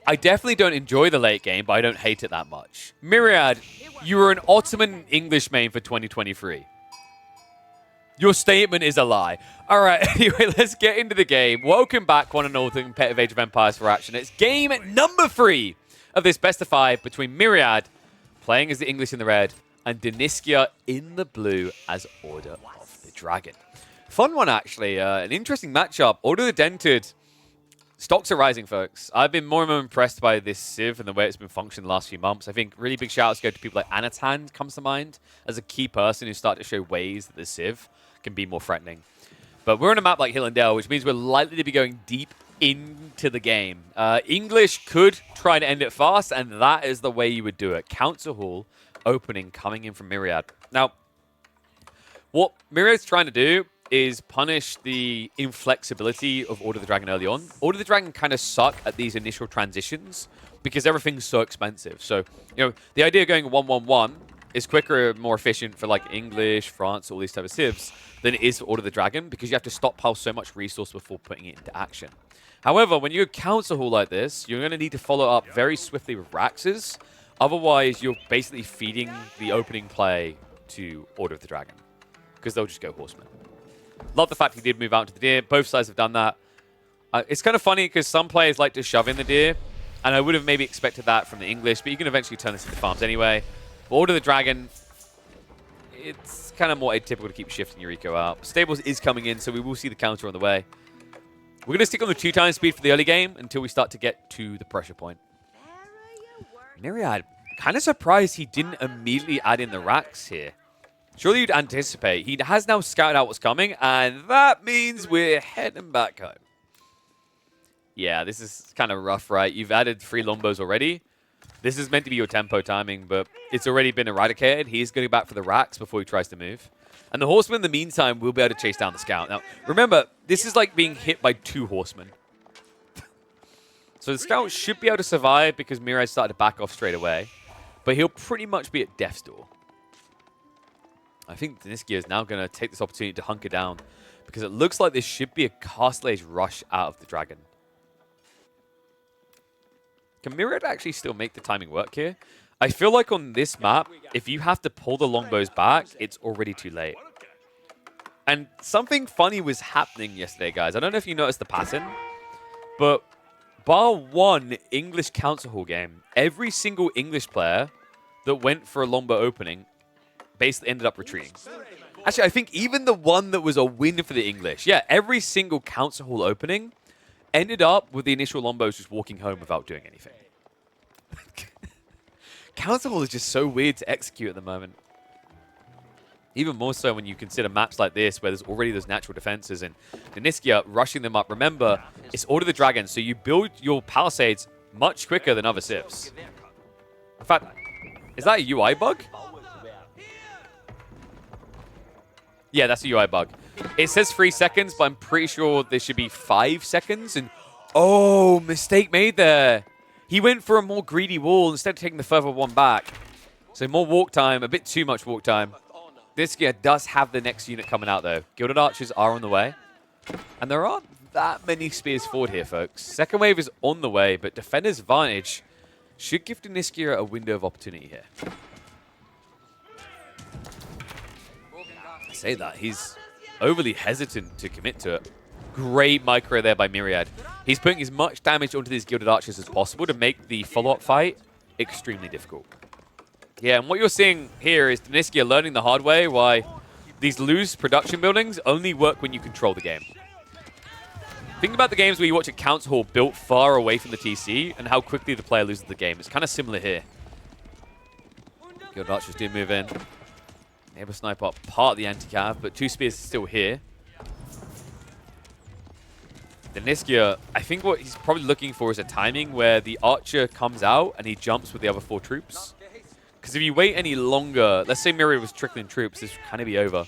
I definitely don't enjoy the late game, but I don't hate it that much. Myriad, you were an Ottoman English main for 2023. Your statement is a lie. All right, anyway, let's get into the game. Welcome back, one and all, to Competitive Age of Empires for action. It's game number 3 of this best of 5 between Myriad, playing as the English in the red, and Deniskia in the blue as Order of the Dragon. Fun one, actually. An interesting matchup. Order of the Dented. Stocks are rising, folks. I've been more and more impressed by this Civ and the way it's been functioning the last few months. I think really big shout-outs go to people like Anatan comes to mind as a key person who start to show ways that the Civ can be more threatening. But we're on a map like Hill and Dale, which means we're likely to be going deep into the game. English could try to end it fast, and that is the way you would do it. Council Hall opening coming in from Myriad. Now, what Myriad's trying to do is punish the inflexibility of Order of the Dragon early on. Order of the Dragon kind of suck at these initial transitions because everything's so expensive. So, you know, the idea of going 1-1-1 is quicker, more efficient for like English, France, all these type of civs than it is for Order of the Dragon because you have to stockpile so much resource before putting it into action. However, when you go Council Hall like this, you're going to need to follow up very swiftly with Raxes. Otherwise, you're basically feeding the opening play to Order of the Dragon because they'll just go Horsemen. Love the fact he did move out to the deer. Both sides have done that. It's kind of funny because some players like to shove in the deer, and I would have maybe expected that from the English, but you can eventually turn this into farms anyway. But Order of the Dragon, it's kind of more atypical to keep shifting your eco out. Stables is coming in, so we will see the counter on the way. We're going to stick on the 2x speed for the early game until we start to get to the pressure point. Myriad, kind of surprised he didn't immediately add in the racks here. Surely you'd anticipate. He has now scouted out what's coming, and that means we're heading back home. Yeah, this is kind of rough, right? You've added 3 Longbows already. This is meant to be your tempo timing, but it's already been eradicated. He's going back for the racks before he tries to move. And the Horsemen, in the meantime, will be able to chase down the Scout. Now, remember, this is like being hit by 2 Horsemen. So the Scout should be able to survive because Myriad started to back off straight away. But he'll pretty much be at death's door. I think Deniskia is now going to take this opportunity to hunker down because it looks like this should be a Castley's rush out of the Dragon. Can Myriad actually still make the timing work here? I feel like on this map, if you have to pull the Longbows back, it's already too late. And something funny was happening yesterday, guys. I don't know if you noticed the pattern, but bar one English Council Hall game, every single English player that went for a Longbow opening basically ended up retreating. Actually, I think even the one that was a win for the English, yeah, every single Council Hall opening ended up with the initial Longbows just walking home without doing anything. Council Hall is just so weird to execute at the moment. Even more so when you consider maps like this where there's already those natural defenses and Deniskia rushing them up. Remember, it's Order of the Dragon, so you build your palisades much quicker than other civs. In fact, is that a UI bug? Yeah, that's a UI bug. It says 3 seconds, but I'm pretty sure there should be 5 seconds. And oh, mistake made there. He went for a more greedy wall instead of taking the further one back. So more walk time, a bit too much walk time. This gear does have the next unit coming out, though. Gilded Archers are on the way. And there aren't that many spears forward here, folks. Second wave is on the way, but Defender's Advantage should give Deniskia a window of opportunity here. I say that. He's overly hesitant to commit to it. Great micro there by Myriad. He's putting as much damage onto these Gilded Archers as possible to make the follow-up fight extremely difficult. Yeah, and what you're seeing here is Deniskia learning the hard way why these loose production buildings only work when you control the game. Think about the games where you watch a Council Hall built far away from the TC and how quickly the player loses the game. It's kind of similar here. Gilded Archers do move in. Able to snipe up part of the anti-cav, but 2 spears is still here. Deniskia, I think what he's probably looking for is a timing where the archer comes out and he jumps with the other 4 troops. Because if you wait any longer, let's say Myriad was trickling troops, this would kind of be over.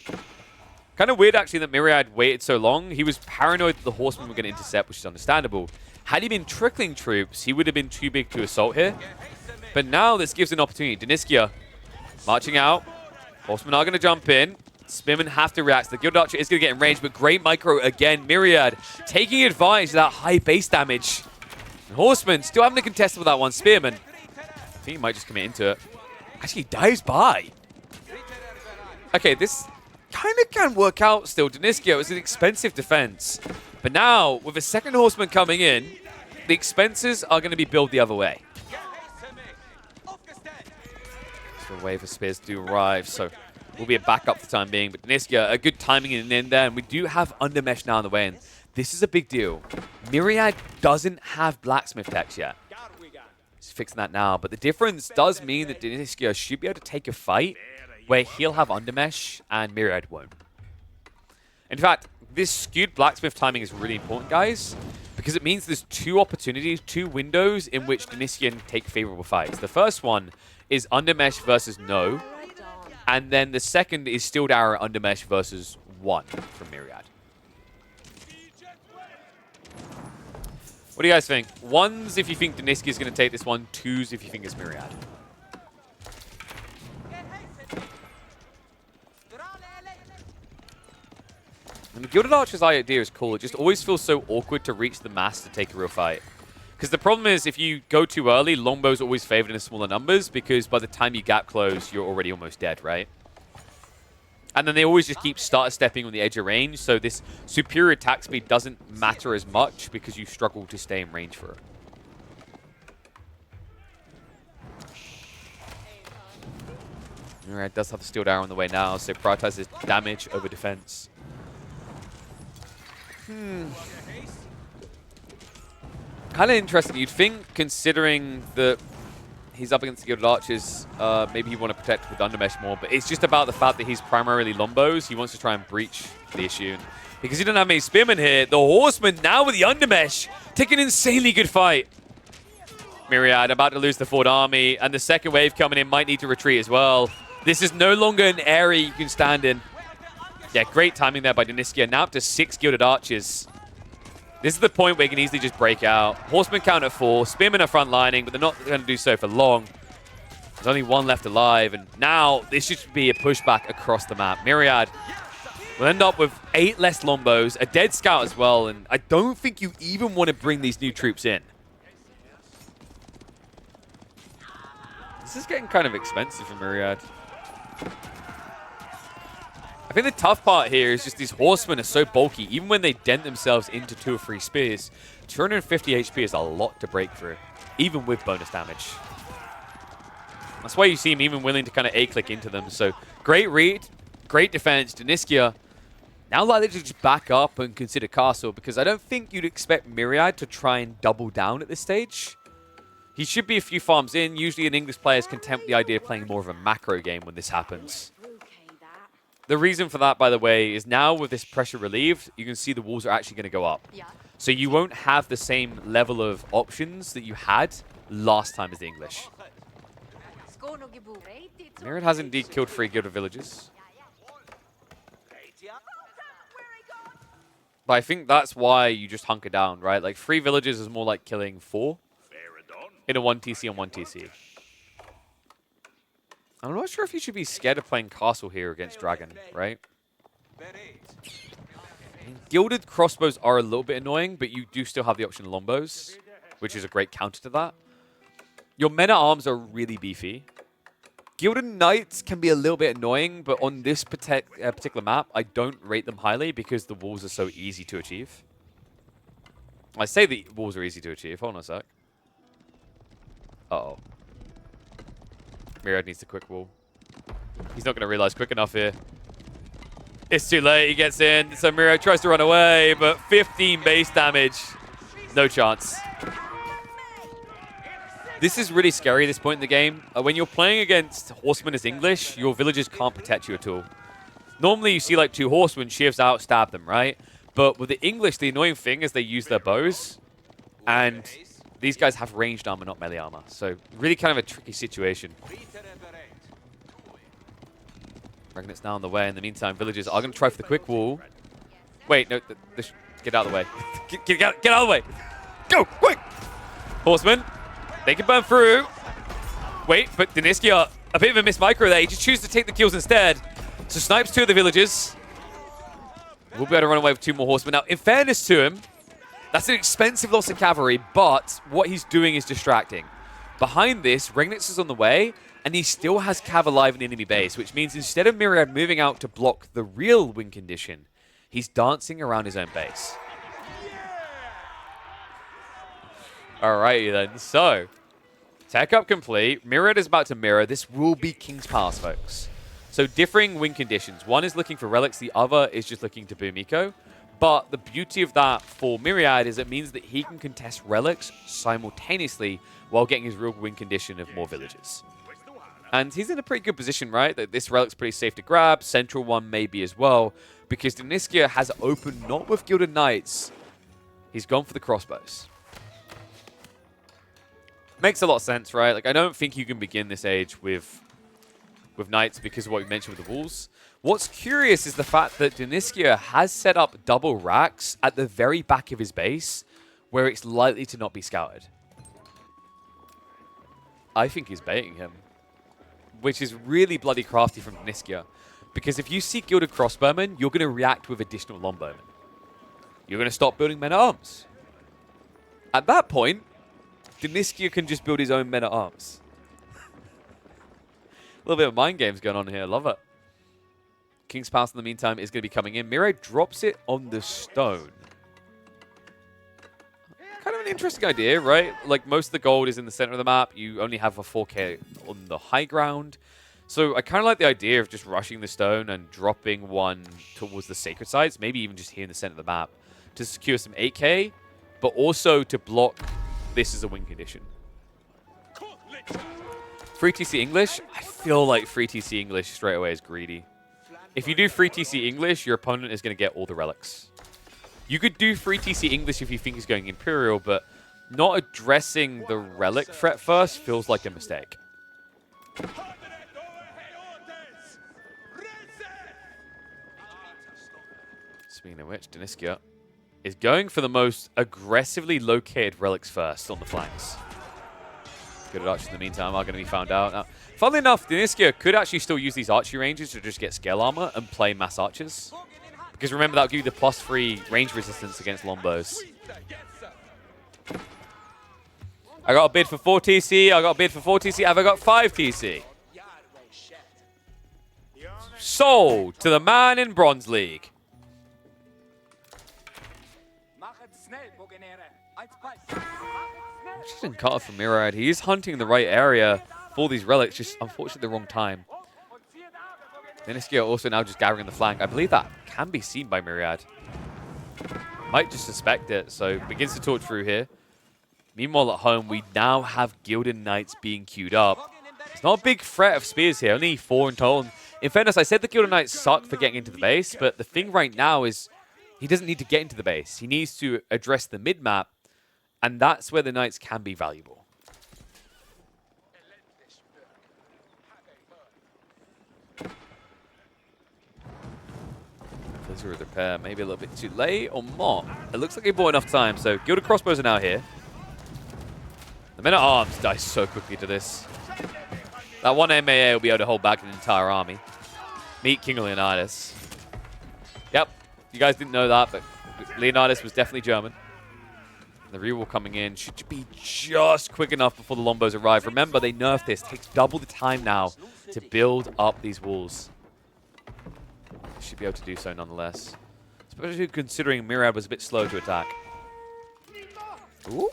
Kind of weird, actually, that Myriad waited so long. He was paranoid that the Horsemen were going to intercept, which is understandable. Had he been trickling troops, he would have been too big to assault here. But now this gives an opportunity. Deniskia marching out. Horsemen are going to jump in. Spearmen have to react. The Gilded Archer is going to get in range, but great micro again. Myriad taking advantage of that high base damage. Horseman still having to contest with that one Spearman. I think he might just commit into it. Actually, dives by. Okay, this kind of can work out still. Deniskio is an expensive defense. But now, with a second Horseman coming in, the expenses are going to be billed the other way. So a wave of spears do arrive, so will be a backup for the time being. But Deniskio, a good timing in there. And we do have Undermesh now on the way in. This is a big deal. Myriad doesn't have Blacksmith techs yet. He's fixing that now. But the difference does mean that Deniskio should be able to take a fight where he'll have Undermesh and Myriad won't. In fact, this skewed Blacksmith timing is really important, guys, because it means there's two opportunities, two windows in which Deniskio can take favorable fights. The first one is Undermesh versus no, and then the second is Steel Arrow Undermesh versus 1 from Myriad. What do you guys think? 1s if you think Deniskio is going to take this one, 2s if you think it's Myriad. And the Gilded Archer's idea is cool. It just always feels so awkward to reach the mass to take a real fight. Because the problem is, if you go too early, Longbows are always favored in smaller numbers, because by the time you gap close, you're already almost dead, right? And then they always just keep stepping on the edge of range, so this superior attack speed doesn't matter as much because you struggle to stay in range for it. Alright, does have the Steel Arrow on the way now, so prioritizes damage over defense. Kind of interesting. You'd think, considering that he's up against the Gilded Archers, maybe he want to protect with Undermesh more, but it's just about the fact that he's primarily Longbows. He wants to try and breach the issue. Because he doesn't have many Spearmen here, the Horseman now with the Undermesh, taking an insanely good fight. Myriad about to lose the forward army, and the second wave coming in might need to retreat as well. This is no longer an area you can stand in. Yeah, great timing there by Deniskio. Now up to 6 Gilded Archers. This is the point where you can easily just break out. Horsemen count at 4. Spearmen are front lining, but they're not going to do so for long. There's only 1 left alive, and now this should be a pushback across the map. Myriad will end up with 8 less Longbows, a dead scout as well, and I don't think you even want to bring these new troops in. This is getting kind of expensive for Myriad. I think the tough part here is just these Horsemen are so bulky. Even when they dent themselves into 2 or 3 spears, 250 HP is a lot to break through, even with bonus damage. That's why you see him even willing to kind of A-click into them. So great read, great defense. Deniskio now likely to just back up and consider castle, because I don't think you'd expect Myriad to try and double down at this stage. He should be a few farms in. Usually an English player is content with the idea of playing more of a macro game when this happens. The reason for that, by the way, is now with this pressure relieved, you can see the walls are actually going to go up. Yeah. So you won't have the same level of options that you had last time as the English. Myriad has indeed killed 3 Gilded Villages. But I think that's why you just hunker down, right? Like 3 villages is more like killing 4 in a 1TC and 1TC. I'm not sure if you should be scared of playing castle here against dragon, right? Gilded crossbows are a little bit annoying, but you do still have the option of Longbows, which is a great counter to that. Your men-at-arms are really beefy. Gilded Knights can be a little bit annoying, but on this particular map, I don't rate them highly because the walls are so easy to achieve. I say the walls are easy to achieve. Hold on a sec. Uh-oh. Myriad needs a quick wall. He's not going to realize quick enough here. It's too late. He gets in. So Myriad tries to run away, but 15 base damage. No chance. This is really scary at this point in the game. When you're playing against Horsemen as English, your villagers can't protect you at all. Normally, you see like 2 Horsemen, shifts out, stab them, right? But with the English, the annoying thing is they use their bows. And these guys have ranged armor, not melee armor. So really kind of a tricky situation. Reckon it's now on the way. In the meantime, villagers are going to try for the quick wall. Wait, no, get out of the way. Get out of the way. Go, quick! Horsemen, they can burn through. Wait, but Deniskio, a bit of a miss micro there. He just chooses to take the kills instead. So snipes 2 of the villagers. We'll be able to run away with 2 more Horsemen. Now, in fairness to him, That's an expensive loss of cavalry, but what he's doing is distracting. Behind this, Regnitz is on the way, and he still has Cav alive in the enemy base, which means instead of Myriad moving out to block the real win condition, he's dancing around his own base. Alrighty then, so tech up complete. Myriad is about to mirror. This will be King's Pass, folks. So differing win conditions. One is looking for relics, the other is just looking to boom eco. But the beauty of that for Myriad is it means that he can contest relics simultaneously while getting his real win condition of more villages. And he's in a pretty good position, right? That this relic's pretty safe to grab. Central one maybe as well. Because Deniskia has opened not with Gilded Knights. He's gone for the crossbows. Makes a lot of sense, right? Like, I don't think you can begin this age with Knights because of what we mentioned with the Wolves. What's curious is the fact that Deniskia has set up double racks at the very back of his base where it's likely to not be scouted. I think he's baiting him, which is really bloody crafty from Deniskia. Because if you see Gilded Crossbowmen, you're going to react with additional Longbowmen. You're going to stop building men-at-arms. At that point, Deniskia can just build his own men-at-arms. A little bit of mind games going on here. Love it. King's Pass, in the meantime, is going to be coming in. Mire drops it on the stone. Kind of an interesting idea, right? Like, most of the gold is in the center of the map. You only have a 4K on the high ground. So I kind of like the idea of just rushing the stone and dropping one towards the sacred sites, maybe even just here in the center of the map, to secure some 8K, but also to block this as a win condition. Free TC English? I feel like free TC English straight away is greedy. If you do free TC English, your opponent is going to get all the relics. You could do free TC English if you think he's going Imperial, but not addressing the relic threat first feels like a mistake. Speaking of which, Deniskia is going for the most aggressively located relics first on the flanks. Good archers in the meantime are going to be found out. Now, funnily enough, Deniskia could actually still use these archery ranges to just get scale armor and play mass archers. Because remember, that will give you the +3 range resistance against Longbows. I got a bid for 4 TC. I got a bid for 4 TC. Have I got 5 TC? Sold to the man in Bronze League. Interesting cut from Myriad. He is hunting the right area for these relics, just unfortunately the wrong time. Deniskia also now just gathering the flank. I believe that can be seen by Myriad. Might just suspect it, so begins to talk through here. Meanwhile at home, we now have Gilded Knights being queued up. It's not a big threat of spears here, only 4 in total. In fairness, I said the Gilded Knights suck for getting into the base, but the thing right now is he doesn't need to get into the base. He needs to address the mid-map, and that's where the Knights can be valuable. Blizzard repair, maybe a little bit too late or not. It looks like he bought enough time, so Gilded Crossbows are now here. The men-at-arms die so quickly to this. That one MAA will be able to hold back an entire army. Meet King Leonidas. Yep, you guys didn't know that, but Leonidas was definitely German. The reroll coming in should be just quick enough before the Longbows arrive. Remember, they nerfed this. It takes double the time now to build up these walls. Should be able to do so nonetheless. Especially considering Myriad was a bit slow to attack. Ooh.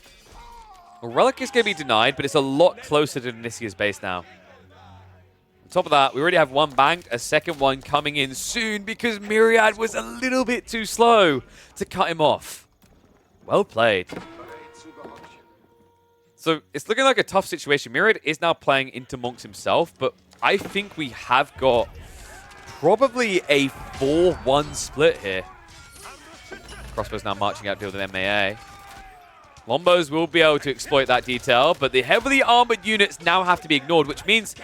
Well, Relic is going to be denied, but it's a lot closer to Deniskia's base now. On top of that, we already have one banked, a second one coming in soon because Myriad was a little bit too slow to cut him off. Well played. So it's looking like a tough situation. Myriad is now playing into Monks himself, but I think we have got probably a 4-1 split here. Crossbows now marching out to deal with MAA. Longbows will be able to exploit that detail, but the heavily armored units now have to be ignored, which means,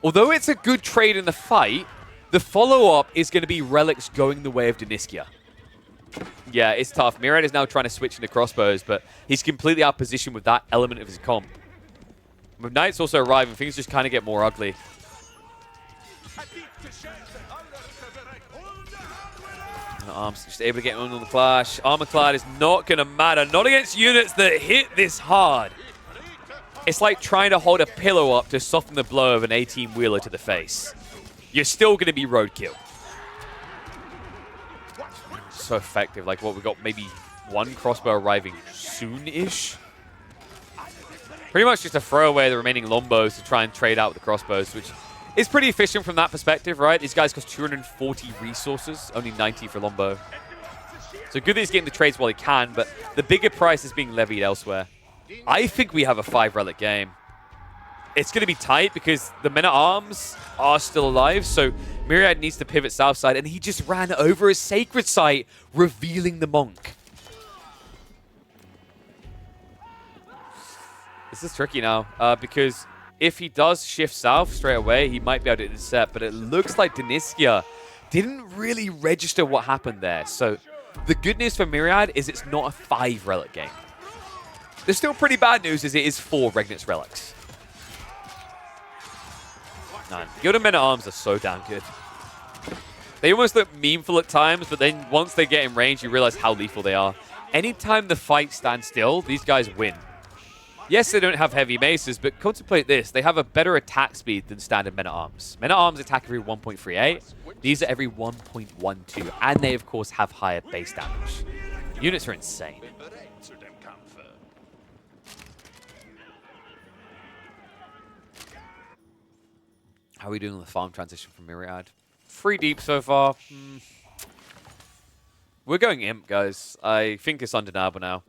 although it's a good trade in the fight, the follow-up is going to be relics going the way of Deniskia. Yeah, it's tough. Myriad is now trying to switch into crossbows, but he's completely out of position with that element of his comp. With Knights also arriving, things just kind of get more ugly. Arms just able to get on the clash. Armor clad is not going to matter. Not against units that hit this hard. It's like trying to hold a pillow up to soften the blow of an 18-wheeler to the face. You're still going to be roadkill. So effective. Like, what, we got maybe one crossbow arriving soon-ish? Pretty much just to throw away the remaining longbows to try and trade out with the crossbows, which is pretty efficient from that perspective, right? These guys cost 240 resources, only 90 for longbow. So good that he's getting the trades while he can, but the bigger price is being levied elsewhere. I think we have a 5-relic game. It's going to be tight because the men-at-arms are still alive, so Myriad needs to pivot south side, and he just ran over a sacred site, revealing the monk. This is tricky now, because if he does shift south straight away, he might be able to intercept, but it looks like Deniskia didn't really register what happened there. So the good news for Myriad is it's not a 5-relic game. The still pretty bad news is it is 4 Regnit's relics. Man, Yoda men-at-arms are so damn good. They almost look memeful at times, but then once they get in range, you realize how lethal they are. Anytime the fight stands still, these guys win. Yes, they don't have heavy maces, but contemplate this. They have a better attack speed than standard men-at-arms. Men-at-arms attack every 1.38. These are every 1.12. And they, of course, have higher base damage. Units are insane. How are we doing on the farm transition from Myriad? 3 deep so far. We're going imp, guys. I think it's undeniable now.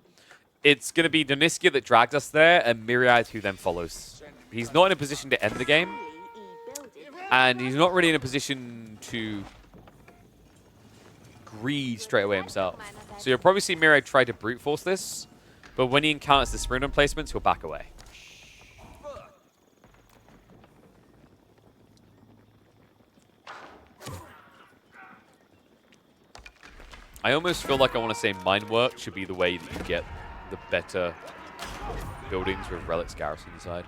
It's going to be Deniskia that dragged us there, and Myriad who then follows. He's not in a position to end the game, and he's not really in a position to greed straight away himself. So you'll probably see Myriad try to brute force this, but when he encounters the sprint emplacements, he'll back away. I almost feel like I want to say mine work should be the way that you get the better buildings with relics garrison inside.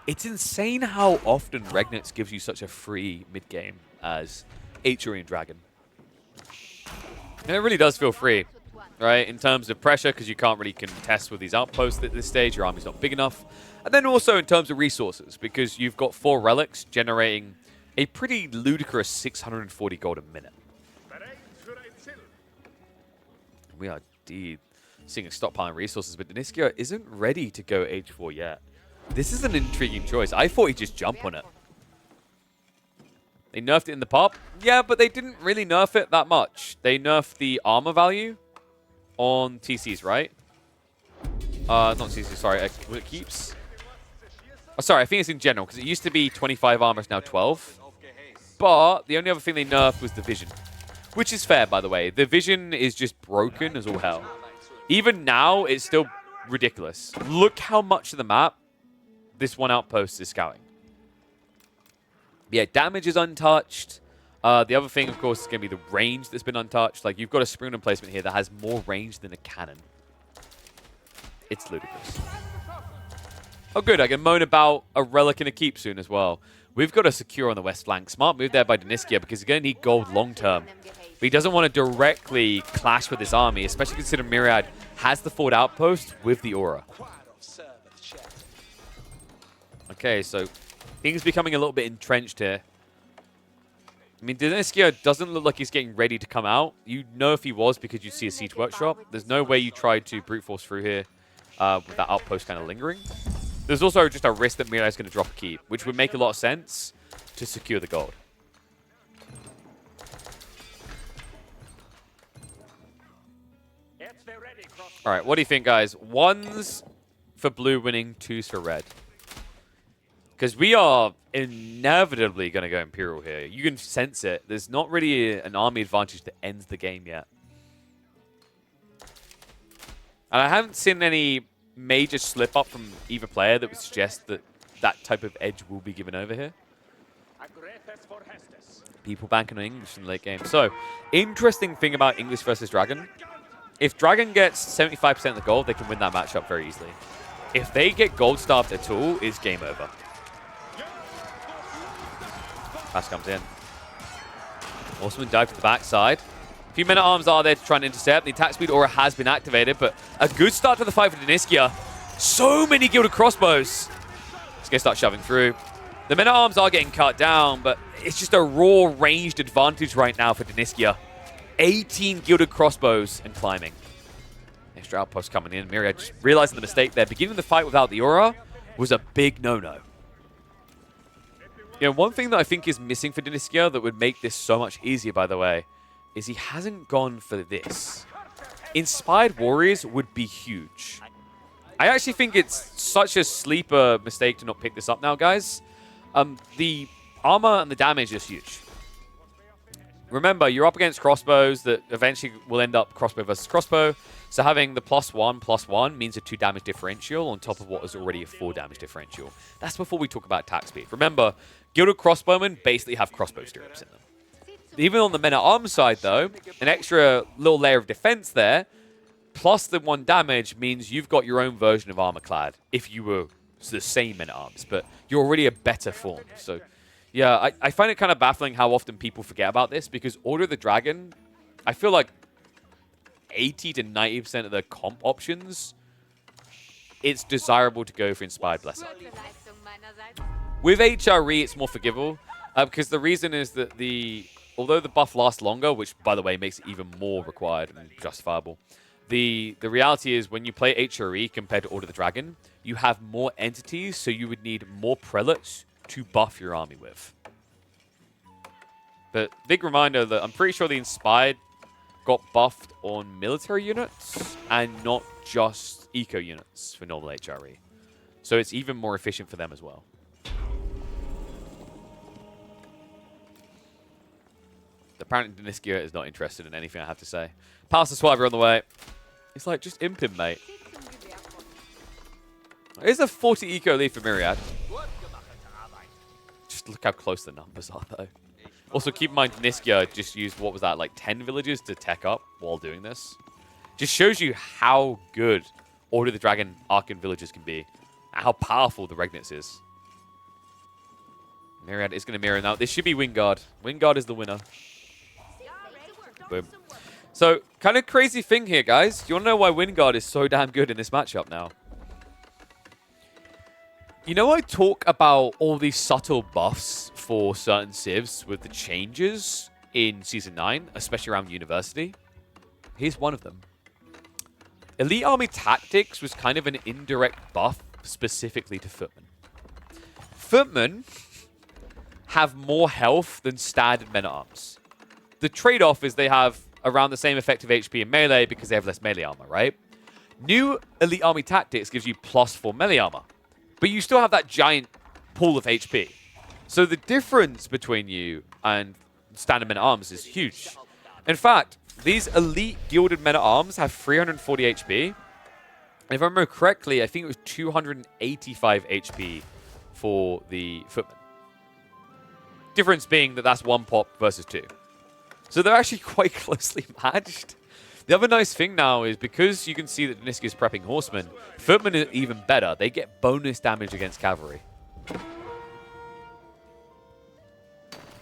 It's insane how often Regnitz gives you such a free mid-game as Aturian Dragon. And it really does feel free, right? In terms of pressure, because you can't really contest with these outposts at this stage. Your army's not big enough. And then also in terms of resources, because you've got 4 relics generating a pretty ludicrous 640 gold a minute. We are indeed seeing a stockpiling resources, but Deniskia isn't ready to go H4 yet. This is an intriguing choice. I thought he'd just jump on it. They nerfed it in the pop. Yeah, but they didn't really nerf it that much. They nerfed the armor value on TCs, right? Not TCs, sorry. Was it keeps? Oh, sorry, I think it's in general, because it used to be 25 armor, it's now 12. But the only other thing they nerfed was the vision. Which is fair, by the way. The vision is just broken as all hell. Even now, it's still ridiculous. Look how much of the map this one outpost is scouting. Yeah, damage is untouched. The other thing, of course, is going to be the range that's been untouched. Like, you've got a spring emplacement here that has more range than a cannon. It's ludicrous. Oh, good. I can moan about a relic and a keep soon as well. We've got a secure on the west flank. Smart move there by Deniskia because he's going to need gold long term. But he doesn't want to directly clash with his army, especially considering Myriad has the forward outpost with the aura. Okay, so things becoming a little bit entrenched here. I mean, Deniskia doesn't look like he's getting ready to come out. You know if he was because you see a siege workshop. There's no way you tried to brute force through here with that outpost kind of lingering. There's also just a risk that Myriad's going to drop a keep, which would make a lot of sense to secure the gold. All right, what do you think, guys? 1s for blue winning, 2s for red. Because we are inevitably going to go Imperial here. You can sense it. There's not really an army advantage that ends the game yet. And I haven't seen any major slip up from either player that would suggest that that type of edge will be given over here. People banking on English in the late game. So, interesting thing about English versus Dragon. If Dragon gets 75% of the gold, they can win that matchup very easily. If they get gold starved at all, it's game over. Pass comes in. Horseman dive to the backside. A few men-at-arms are there to try and intercept. The attack speed aura has been activated, but a good start to the fight for Daniskia. So many gilded crossbows. Just gonna start shoving through. The men-at-arms are getting cut down, but it's just a raw ranged advantage right now for Daniskia. 18 gilded crossbows and climbing. Extra outpost coming in. Myriad just realizing the mistake there. Beginning the fight without the aura was a big no-no. You know, one thing that I think is missing for Daniskia that would make this so much easier, by the way, is he hasn't gone for this. Inspired Warriors would be huge. I actually think it's such a sleeper mistake to not pick this up now, guys. The armor and the damage is huge. Remember, you're up against crossbows that eventually will end up crossbow versus crossbow. So having the +1/+1 means a 2 damage differential on top of what is already a 4 damage differential. That's before we talk about attack speed. Remember, gilded crossbowmen basically have crossbow stirrups in them. Even on the men-at-arms side, though, an extra little layer of defense there, plus the 1 damage means you've got your own version of armor-clad if you were the same men-at-arms, but you're already a better form. So, yeah, I find it kind of baffling how often people forget about this, because Order of the Dragon, I feel like 80 to 90% of the comp options, it's desirable to go for Inspired Blessing. With HRE, it's more forgivable, because the reason is that although the buff lasts longer, which, by the way, makes it even more required and justifiable, the reality is when you play HRE compared to Order of the Dragon, you have more entities, so you would need more prelates to buff your army with. But big reminder that I'm pretty sure the Inspired got buffed on military units and not just eco units for normal HRE. So it's even more efficient for them as well. Apparently Daniskia is not interested in anything I have to say. Pass the Swiver on the way. It's like, just imp him, mate. There's a 40 eco lead for Myriad. Just look how close the numbers are, though. Also, keep in mind, Daniskia just used, what was that, like 10 villages to tech up while doing this. Just shows you how good Order of the Dragon Arcan villages can be. And how powerful the Regnitz is. Myriad is going to mirror now. This should be Wingard. Wingard is the winner. Boom. So, kind of crazy thing here, guys. Do you want to know why Wingard is so damn good in this matchup now? You know, I talk about all these subtle buffs for certain civs with the changes in Season 9, especially around University. Here's one of them. Elite Army Tactics was kind of an indirect buff specifically to Footmen. Footmen have more health than standard men-at-arms. The trade-off is they have around the same effective HP in melee because they have less melee armor, right? New Elite Army Tactics gives you +4 melee armor, but you still have that giant pool of HP. So the difference between you and standard men-at-arms is huge. In fact, these elite gilded men-at-arms have 340 HP. And if I remember correctly, I think it was 285 HP for the Footmen. Difference being that that's 1 pop versus 2. So they're actually quite closely matched. The other nice thing now is because you can see that Daniskia is prepping horsemen, Footmen are even better. They get bonus damage against cavalry.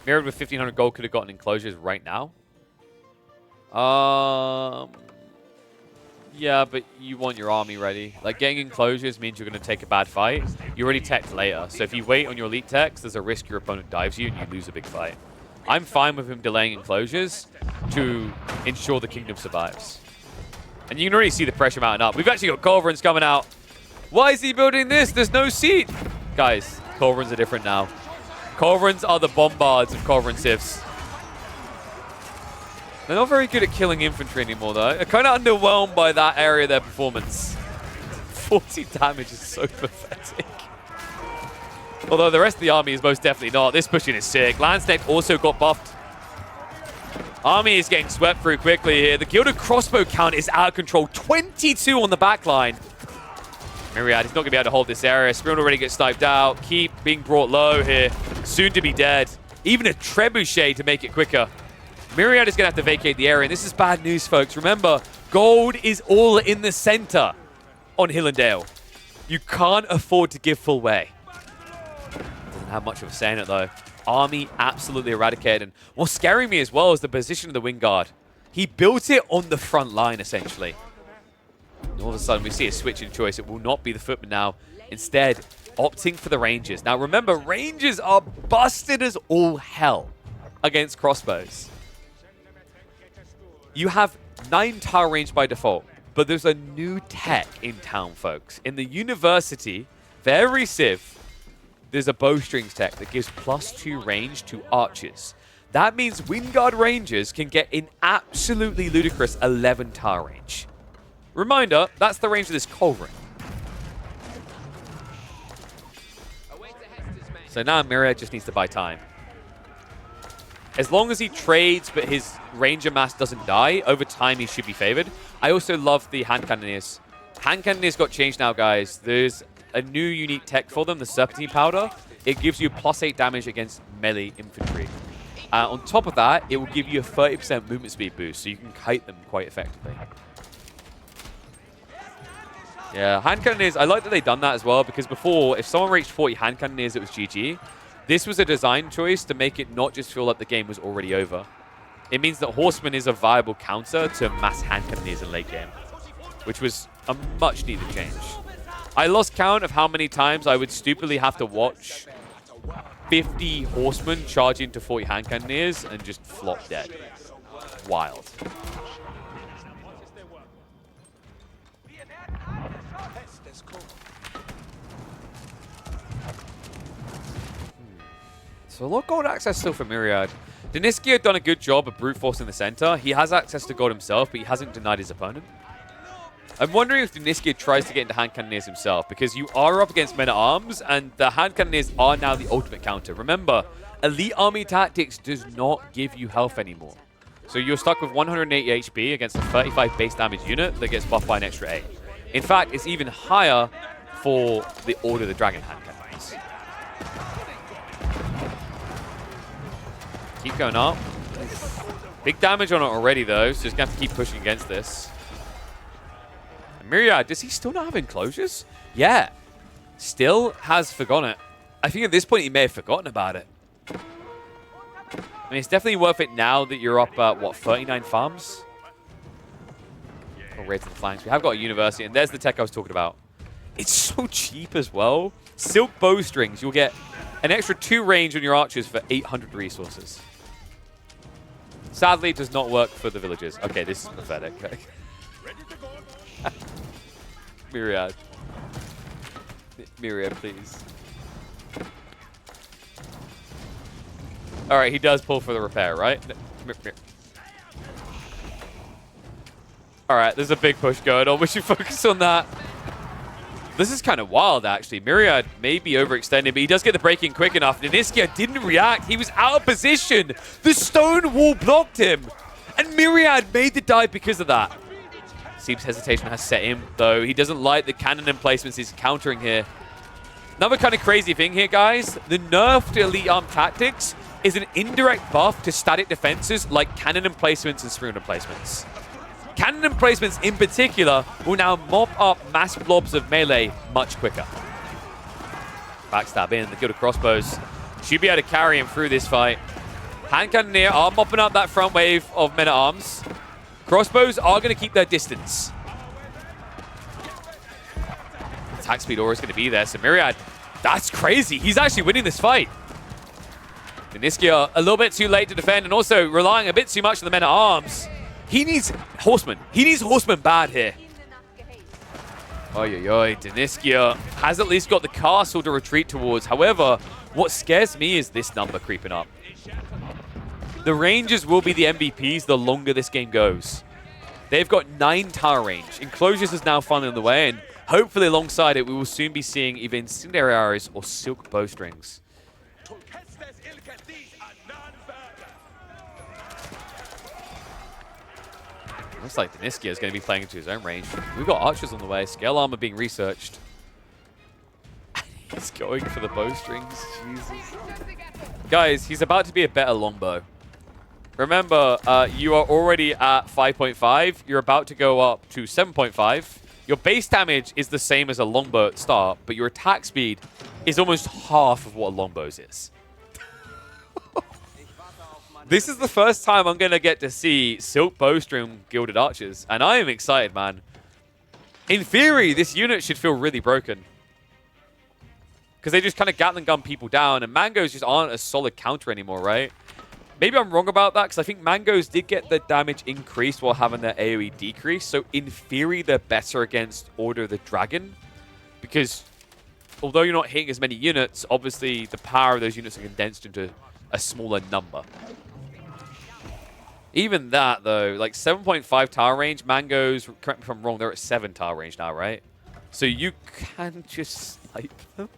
Mirrored with 1,500 gold could have gotten enclosures right now. Yeah, but you want your army ready. Like, getting enclosures means you're going to take a bad fight. You already teched later. So if you wait on your elite techs, there's a risk your opponent dives you and you lose a big fight. I'm fine with him delaying enclosures to ensure the kingdom survives. And you can already see the pressure mounting up. We've actually got Culverins coming out. Why is he building this? There's no seat. Guys, Culverins are different now. Culverins are the bombards of Culverin civs. They're not very good at killing infantry anymore, though. I'm kind of underwhelmed by that area of their performance. 40 damage is so pathetic. Although the rest of the army is most definitely not. This pushing is sick. Landsneck also got buffed. Army is getting swept through quickly here. The Gilded Crossbow count is out of control. 22 on the back line. Myriad is not going to be able to hold this area. Spirit already gets sniped out. Keep being brought low here. Soon to be dead. Even a trebuchet to make it quicker. Myriad is going to have to vacate the area. And this is bad news, folks. Remember, gold is all in the center on Hillendale. You can't afford to give full way. Doesn't have much of a say in it, though. Army absolutely eradicated. And what's scaring me as well is the position of the Wingard. He built it on the front line, essentially. And all of a sudden, we see a switch in choice. It will not be the footman now. Instead, opting for the Rangers. Now, remember, Rangers are busted as all hell against crossbows. You have 9 tower range by default, but there's a new tech in town, folks. In the university, for every civ, there's a bowstrings tech that gives +2 range to archers. That means Wingard Rangers can get an absolutely ludicrous 11 tower range. Reminder, that's the range of this Culverin. So now Myriad just needs to buy time. As long as he trades but his ranger mass doesn't die, over time he should be favored. I also love the hand cannoneers. Hand cannoneers got changed now, guys. There's a new unique tech for them, the Serpentine Powder. It gives you +8 damage against melee infantry. On top of that, it will give you a 30% movement speed boost, so you can kite them quite effectively. Yeah, hand cannoneers, I like that they've done that as well, because before, if someone reached 40 hand cannoneers, it was GG. This was a design choice to make it not just feel like the game was already over. It means that Horseman is a viable counter to mass hand cannoneers in late game, which was a much needed change. I lost count of how many times I would stupidly have to watch 50 Horsemen charge into 40 hand cannoneers and just flop dead. Wild. So a lot of gold access still for Myriad. Deniski had done a good job of brute force in the center. He has access to gold himself, but he hasn't denied his opponent. I'm wondering if Deniski tries to get into hand cannoneers himself, because you are up against men-at-arms, and the hand cannoneers are now the ultimate counter. Remember, elite army tactics does not give you health anymore. So you're stuck with 180 HP against a 35 base damage unit that gets buffed by an extra 8. In fact, it's even higher for the Order of the Dragon hand cannons. Keep going up. Big damage on it already, though, so just going to have to keep pushing against this. And Myriad, does he still not have enclosures? Yeah. Still has forgotten it. I think at this point he may have forgotten about it. I mean, it's definitely worth it now that you're up at, what, 39 farms? Raid to the flanks. We have got a university, and there's the tech I was talking about. It's so cheap as well. Silk bowstrings, you'll get an extra 2 range on your archers for 800 resources. Sadly, it does not work for the villagers. Okay, this is pathetic. Myriad. Myriad, please. All right, he does pull for the repair, right? All right, there's a big push going on. We should focus on that. This is kind of wild, actually. Myriad may be overextended, but he does get the break in quick enough. Niniskia didn't react. He was out of position. The stone wall blocked him. And Myriad made the dive because of that. Seems hesitation has set in, though. He doesn't like the cannon emplacements he's countering here. Another kind of crazy thing here, guys. The nerf to elite arm tactics is an indirect buff to static defenses like cannon emplacements and spoon emplacements. Cannon emplacements in particular will now mop up mass blobs of melee much quicker. Backstab in, the Guild of Crossbows should be able to carry him through this fight. Hand Cannoneer are mopping up that front wave of men-at-arms. Crossbows are going to keep their distance. Attack speed aura is going to be there, so Myriad, that's crazy. He's actually winning this fight. Niniskia a little bit too late to defend and also relying a bit too much on the men-at-arms. He needs Horseman. He needs Horseman bad here. Oi, oi, oi. Deniskia has at least got the castle to retreat towards. However, what scares me is this number creeping up. The Rangers will be the MVPs the longer this game goes. They've got 9 tower range. Enclosures is now finally on the way, and hopefully alongside it, we will soon be seeing either incendiary arrows or silk bowstrings. Looks like Deniskia is going to be playing into his own range. We've got archers on the way. Scale armor being researched. He's going for the bowstrings. Jesus. Guys, he's about to be a better longbow. Remember, you are already at 5.5. You're about to go up to 7.5. Your base damage is the same as a longbow at start, but your attack speed is almost half of what a longbow's is. This is the first time I'm going to get to see Silk Bowstring Gilded Archers, and I am excited, man. In theory, this unit should feel really broken. Because they just kind of Gatling gun people down, and Mangoes just aren't a solid counter anymore, right? Maybe I'm wrong about that, because I think Mangoes did get the damage increased while having their AoE decrease. So in theory, they're better against Order of the Dragon. Because although you're not hitting as many units, obviously the power of those units are condensed into a smaller number. Even that, though, like 7.5 tower range, Mangoes, correct me if I'm wrong, they're at 7 tower range now, right? So you can just snipe them.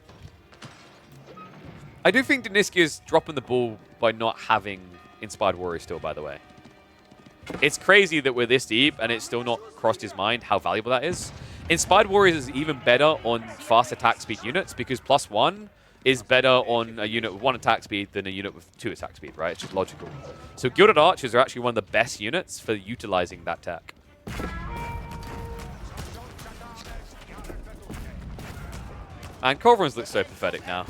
I do think Deniskia's dropping the ball by not having Inspired Warrior still, by the way. It's crazy that we're this deep and it's still not crossed his mind how valuable that is. Inspired Warriors is even better on fast attack speed units because +1 is better on a unit with 1 attack speed than a unit with 2 attack speed, right? It's just logical. So Gilded Archers are actually one of the best units for utilizing that tech. And Culverins looks so pathetic now.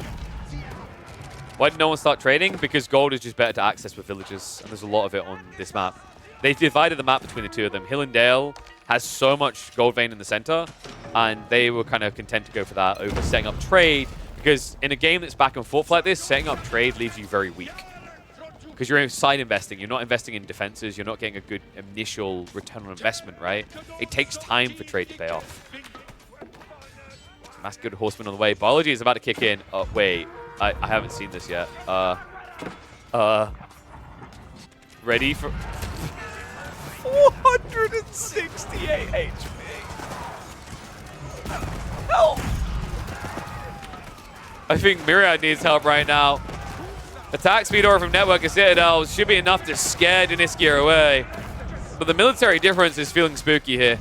Why did no one start trading? Because gold is just better to access with villagers, and there's a lot of it on this map. They've divided the map between the two of them. Hill and Dale has so much gold vein in the center, and they were kind of content to go for that over setting up trade, because in a game that's back and forth like this, setting up trade leaves you very weak. Because you're side investing, you're not investing in defenses, you're not getting a good initial return on investment, right? It takes time for trade to pay off. Mass Good Horseman on the way. Biology is about to kick in. Oh, wait. I haven't seen this yet. Ready for 468 HP. Help! I think Myriad needs help right now. Attack speed aura from Network of Citadels should be enough to scare Deniskia away. But the military difference is feeling spooky here.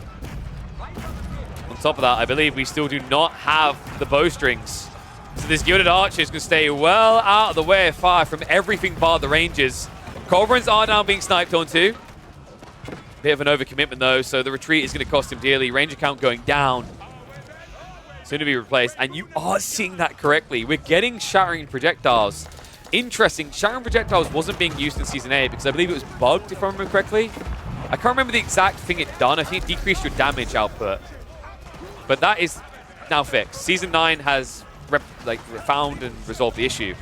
On top of that, I believe we still do not have the bowstrings. So this Gilded Archers can stay well out of the way of fire from everything bar the ranges. Culverins are now being sniped onto. Bit of an overcommitment though, so the retreat is going to cost him dearly. Ranger count going down. Soon to be replaced. And you are seeing that correctly. We're getting Shattering Projectiles. Interesting, Shattering Projectiles wasn't being used in Season 8 because I believe it was bugged, if I remember correctly. I can't remember the exact thing it done. I think it decreased your damage output. But that is now fixed. Season 9 has found and resolved the issue.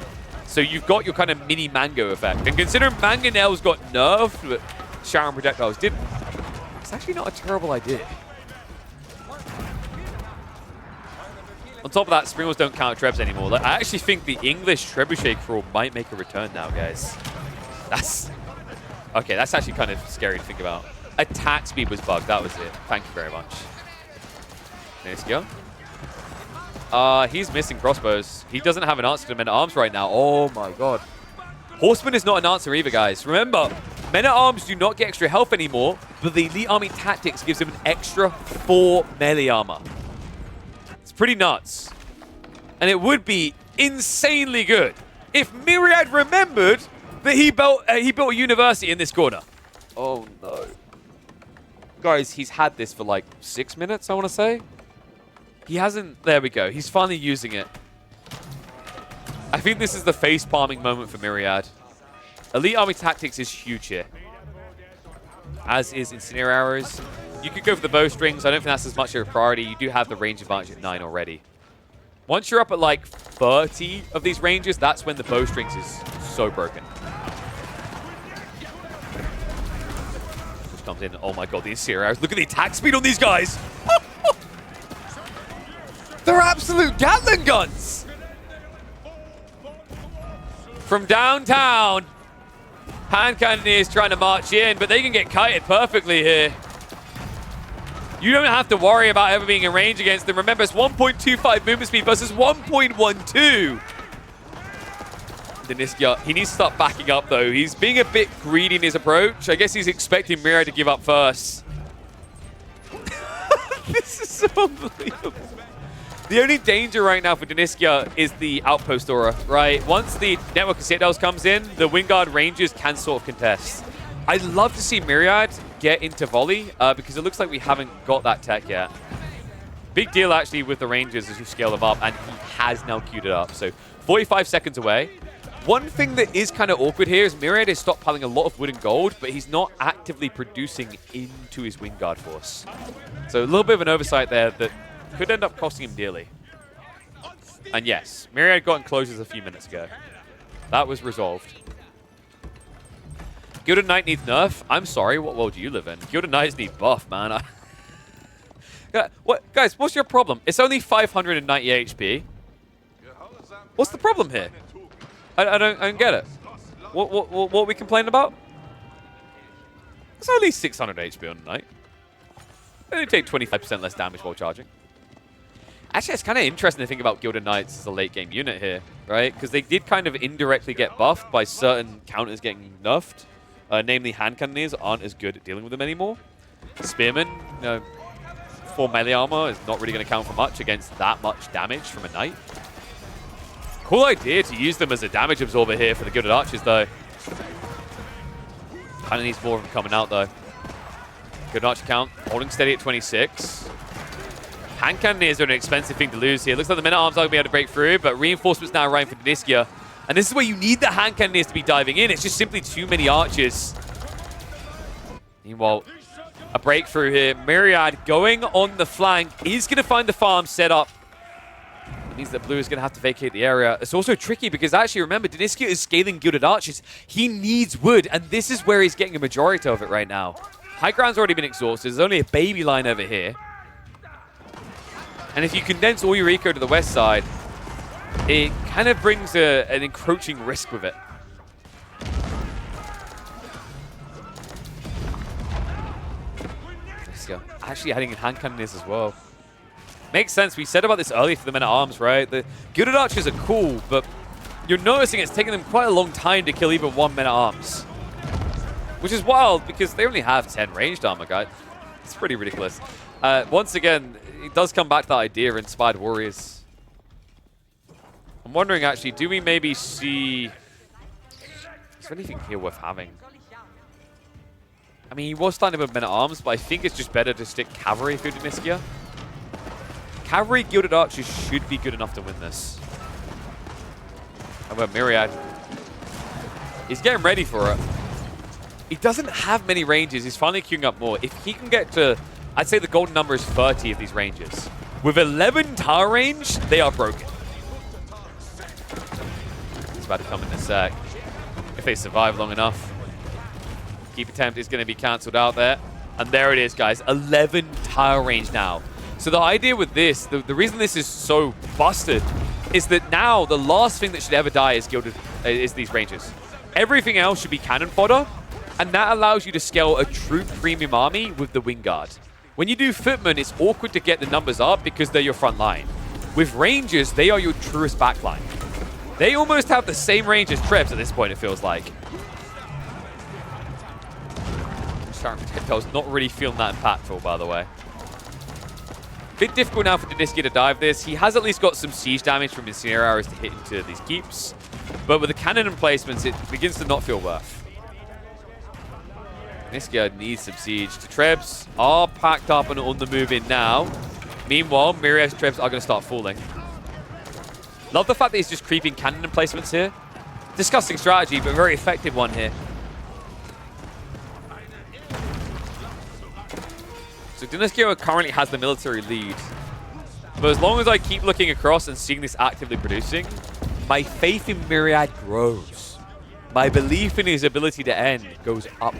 So you've got your kind of mini Mango effect. And considering Mangonels got nerfed, but Shattering Projectiles didn't, it's actually not a terrible idea. On top of that, Springles don't count Trebs anymore. Like, I actually think the English Trebuchet crawl might make a return now, guys. Okay, that's actually kind of scary to think about. Attack speed was bugged. That was it. Thank you very much. Let's go. He's missing crossbows. He doesn't have an answer to Men-at-Arms right now. Oh my god. Horseman is not an answer either, guys. Remember, Men-at-Arms do not get extra health anymore, but the Elite Army Tactics gives him an extra 4 melee armor. It's pretty nuts. And it would be insanely good if Myriad remembered that he built a university in this corner. Oh no. Guys, he's had this for like 6 minutes, I want to say. He hasn't... There we go. He's finally using it. I think this is the face-palming moment for Myriad. Elite Army Tactics is huge here. As is Incendiary Arrows. You could go for the bowstrings. I don't think that's as much of a priority. You do have the range advantage at 9 already. Once you're up at like 30 of these ranges, that's when the bowstrings is so broken. Just comes in. Oh my god, the Incendiary Arrows. Look at the attack speed on these guys! They're absolute Gatling guns! From downtown, hand cannoneers trying to march in, but they can get kited perfectly here. You don't have to worry about ever being in range against them. Remember, it's 1.25 movement speed versus 1.12. Deniskia, he needs to start backing up, though. He's being a bit greedy in his approach. I guess he's expecting Myriad to give up first. This is so unbelievable. The only danger right now for Deniskia is the outpost aura, right? Once the Network of Citadels comes in, the Wingard Rangers can sort of contest. I'd love to see Myriad get into volley because it looks like we haven't got that tech yet. Big deal actually with the Rangers as you scale them up, and he has now queued it up. So 45 seconds away. One thing that is kind of awkward here is Myriad is stockpiling a lot of wood and gold, but he's not actively producing into his Wingguard force. So a little bit of an oversight there that could end up costing him dearly. And yes, Myriad got enclosures a few minutes ago. That was resolved. Gilded Knight needs nerf. I'm sorry, what world do you live in? Gilded Knights need buff, man. Guys, what's your problem? It's only 590 HP. What's the problem here? I don't get it. What are we complaining about? It's only 600 HP on the Knight. They only take 25% less damage while charging. Actually, it's kind of interesting to think about Gilded Knights as a late game unit here, right? Because they did kind of indirectly get buffed by certain counters getting nerfed. Namely, hand cannoneers aren't as good at dealing with them anymore. Spearmen, you know, 4 melee armor is not really going to count for much against that much damage from a knight. Cool idea to use them as a damage absorber here for the Gilded Archers, though. Kind of needs more of them coming out, though. Gilded Archer count holding steady at 26. Hand cannoneers are an expensive thing to lose here. Looks like the men-at-arms aren't going to be able to break through, but reinforcements now arriving for Deniskia. And this is where you need the hand cannoneers to be diving in. It's just simply too many archers. Meanwhile, a breakthrough here. Myriad going on the flank. He's going to find the farm set up. It means that Blue is going to have to vacate the area. It's also tricky because actually, remember, Deniskia is scaling Gilded Archers. He needs wood, and this is where he's getting a majority of it right now. High ground's already been exhausted. There's only a baby line over here. And if you condense all your eco to the west side, it kind of brings an encroaching risk with it. Let's go. Actually adding in hand cannoneers as well. Makes sense. We said about this earlier for the men-at-arms, right? The Gilded Archers are cool, but you're noticing it's taking them quite a long time to kill even one men-at-arms. Which is wild because they only have 10 ranged armor, guys. It's pretty ridiculous. Once again, it does come back to that idea of Inspired Warriors. I'm wondering, actually, do we maybe see... Is there anything here worth having? I mean, he was starting with men-at-arms, but I think it's just better to stick cavalry through Deniskia. Cavalry Gilded Archers should be good enough to win this. How about Myriad? He's getting ready for it. He doesn't have many ranges. He's finally queuing up more. If he can get to... I'd say the golden number is 30 of these ranges. With 11 tower range, they are broken. It's about to come in a sec. If they survive long enough. Keep attempt is going to be cancelled out there. And there it is, guys. 11 tower range now. So the idea with this, the reason this is so busted, is that now the last thing that should ever die is these ranges. Everything else should be cannon fodder. And that allows you to scale a true premium army with the Wingguard. When you do Footmen, it's awkward to get the numbers up because they're your front line. With Rangers, they are your truest backline. They almost have the same range as Trebs at this point, it feels like. Sharon Projectile's not really feeling that impactful, by the way. Bit difficult now for Deniskia to dive this. He has at least got some siege damage from Incendiary arrows to hit into these keeps. But with the cannon emplacements, it begins to not feel worth. Deniskia needs some siege. The Trebs are packed up and on the move in now. Meanwhile, Myriad's Trebs are going to start falling. Love the fact that he's just creeping cannon emplacements here. Disgusting strategy, but very effective one here. So Deniskia currently has the military lead. But as long as I keep looking across and seeing this actively producing, my faith in Myriad grows. My belief in his ability to end goes up.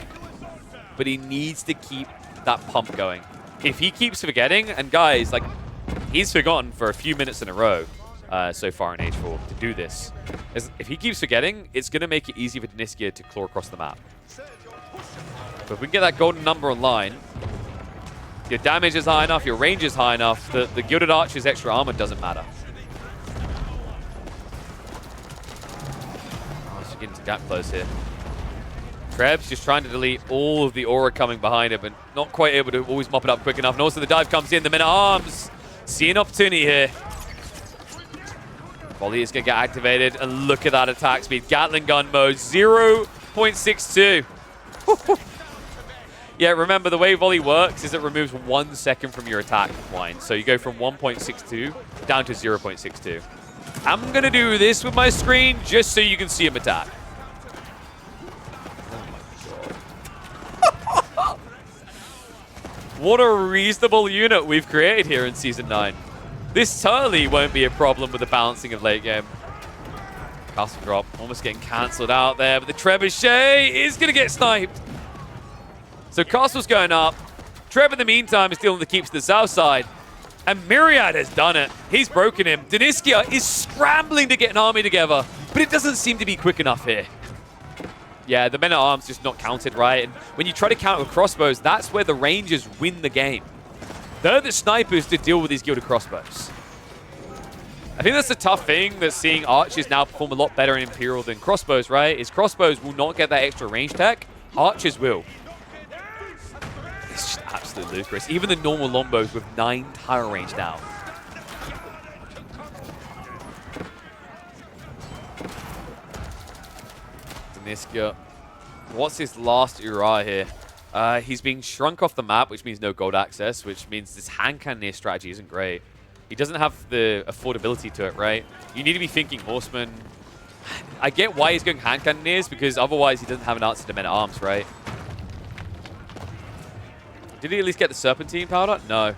But he needs to keep that pump going. If he keeps forgetting, and guys, like, he's forgotten for a few minutes in a row so far in H4 to do this. If he keeps forgetting, it's going to make it easy for Deniskia to claw across the map. But if we can get that golden number online, your damage is high enough, your range is high enough, the Gilded Archer's extra armor doesn't matter. Oh, so getting to gap close here. Trebs just trying to delete all of the aura coming behind him, but not quite able to always mop it up quick enough. And also the dive comes in, the men-at-arms see an opportunity here. Volley is going to get activated, and look at that attack speed. Gatling gun mode, 0.62. Yeah, remember, the way volley works is it removes 1 second from your attack line. So you go from 1.62 down to 0.62. I'm going to do this with my screen just so you can see him attack. Oh my god. What a reasonable unit we've created here in Season 9. This certainly won't be a problem with the balancing of late game. Castle drop almost getting cancelled out there, but the trebuchet is going to get sniped. So Castle's going up. Trev in the meantime is dealing with the keeps to the south side. And Myriad has done it. He's broken him. Deniskia is scrambling to get an army together, but it doesn't seem to be quick enough here. Yeah, the men-at-arms just not counted right. And when you try to count with crossbows, that's where the Rangers win the game. They're the snipers to deal with these gilded crossbows. I think that's the tough thing, that seeing archers now perform a lot better in Imperial than crossbows, right? Is crossbows will not get that extra range tech. Archers will. It's just absolutely ludicrous. Even the normal longbows with 9 tire range now. Deniskia. What's his last Uri here? He's being shrunk off the map, which means no gold access, which means this hand cannoneer strategy isn't great. He doesn't have the affordability to it, right? You need to be thinking horseman. I get why he's going hand cannoneers, because otherwise he doesn't have an answer to men-at-arms, right? Did he at least get the Serpentine powder? No.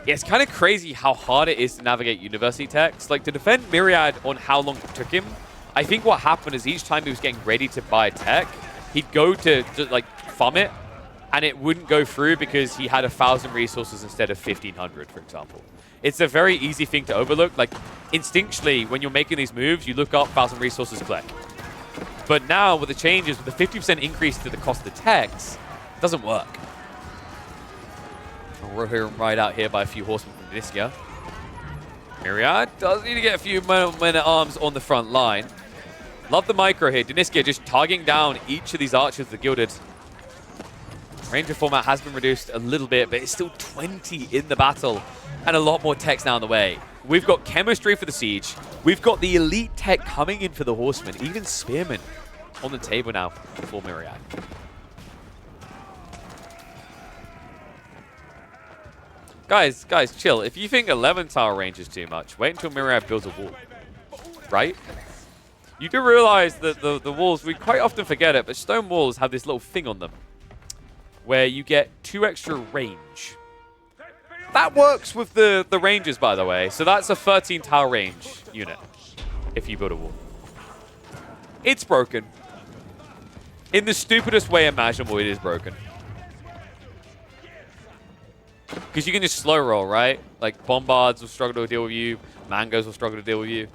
Yeah, it's kind of crazy how hard it is to navigate university techs. Like, to defend Myriad on how long it took him, I think what happened is each time he was getting ready to buy a tech, he'd go to like, farm it, and it wouldn't go through because he had 1,000 resources instead of 1,500, for example. It's a very easy thing to overlook. Like, instinctually, when you're making these moves, you look up 1,000 resources click. But now, with the changes, with the 50% increase to the cost of the techs, it doesn't work. We're here right out here by a few horsemen from Deniskia. Myriad does need to get a few men-at-arms on the front line. Love the micro here. Deniskia just targeting down each of these archers, the gilded. Ranger format has been reduced a little bit, but it's still 20 in the battle and a lot more techs now on the way. We've got chemistry for the siege. We've got the elite tech coming in for the horsemen, even spearmen on the table now for Myriad. Guys, chill. If you think 11 tower range is too much, wait until Myriad builds a wall, right? You do realize that the walls, we quite often forget it, but stone walls have this little thing on them where you get 2 extra range. That works with the rangers, by the way. So that's a 13 tower range unit if you build a wall. It's broken. In the stupidest way imaginable, it is broken. Because you can just slow roll, right? Like, bombards will struggle to deal with you. Mangoes will struggle to deal with you.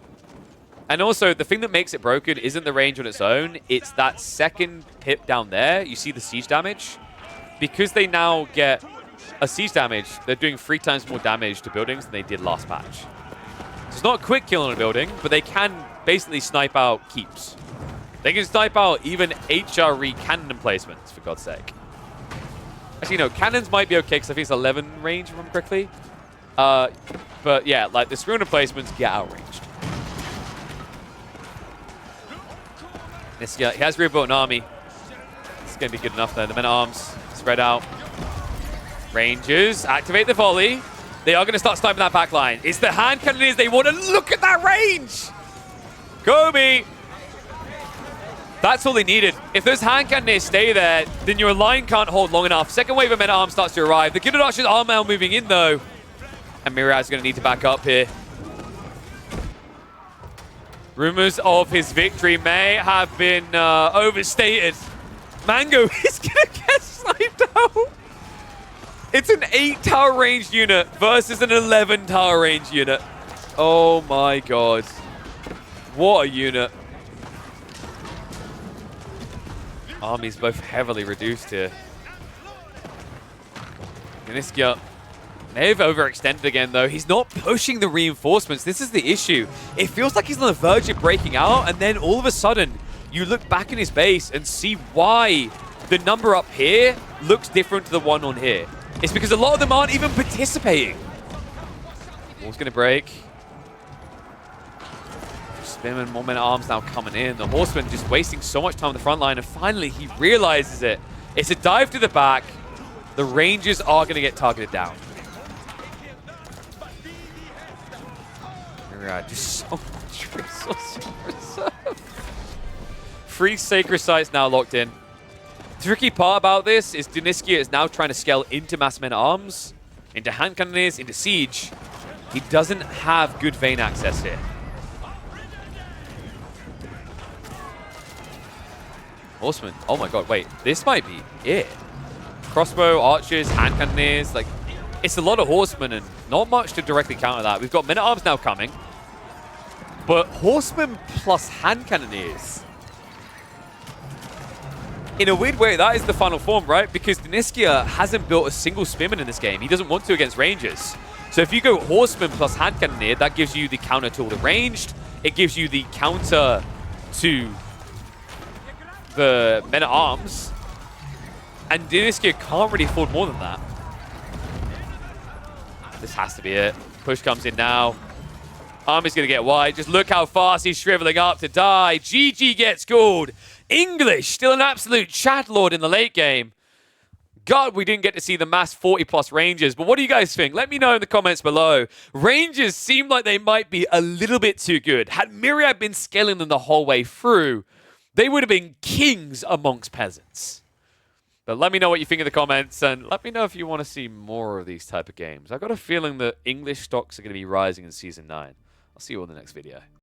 And also, the thing that makes it broken isn't the range on its own. It's that second pip down there. You see the siege damage? Because they now get a siege damage, they're doing 3 times more damage to buildings than they did last patch. So it's not a quick kill on a building, but they can basically snipe out keeps. They can snipe out even HRE cannon emplacements, for God's sake. Actually, no, cannons might be okay, because I think it's 11 range, if I'm correctly. But yeah, like, the screen emplacements get outranged. He has rebuilt an army. It's going to be good enough there. The men-at-arms spread out. Rangers activate the volley. They are going to start sniping that back line. It's the hand cannoneers. They want to look at that range. Kobe. That's all they needed. If those hand cannoneers stay there, then your line can't hold long enough. Second wave of men-at-arms starts to arrive. The gilded archers are now moving in, though. And Myriad's going to need to back up here. Rumors of his victory may have been overstated. Mango is going to get sniped out. It's an 8 tower range unit versus an 11 tower range unit. Oh my god. What a unit. Army's both heavily reduced here. Deniskia may have overextended again, though. He's not pushing the reinforcements. This is the issue. It feels like he's on the verge of breaking out, and then all of a sudden, you look back in his base and see why the number up here looks different to the one on here. It's because a lot of them aren't even participating. Wall's going to break. Spearman, more men-at-arms now coming in. The horseman just wasting so much time on the front line, and finally he realizes it. It's a dive to the back. The Rangers are going to get targeted down. Myriad, just so much resource reserve. 3 sacred sites now locked in. The tricky part about this is Diniskia is now trying to scale into mass men-at-arms, into hand cannoneers, into siege. He doesn't have good vein access here. Horsemen. Oh my god, wait. This might be it. Crossbow, archers, hand cannoneers. Like, it's a lot of horsemen and not much to directly counter that. We've got men-at-arms now coming. But horsemen plus hand cannoneers. In a weird way, that is the final form, right? Because Diniskia hasn't built a single spearman in this game. He doesn't want to against rangers. So if you go horseman plus hand cannoneer, that gives you the counter to all the ranged. It gives you the counter to the men-at-arms. And Diniskia can't really afford more than that. This has to be it. Push comes in now. Army's going to get wide. Just look how fast he's shriveling up to die. GG gets called. English, still an absolute chat lord in the late game. God, we didn't get to see the mass 40-plus Rangers, but what do you guys think? Let me know in the comments below. Rangers seem like they might be a little bit too good. Had Myriad been scaling them the whole way through, they would have been kings amongst peasants. But let me know what you think in the comments, and let me know if you want to see more of these type of games. I've got a feeling that English stocks are going to be rising in Season 9. I'll see you all in the next video.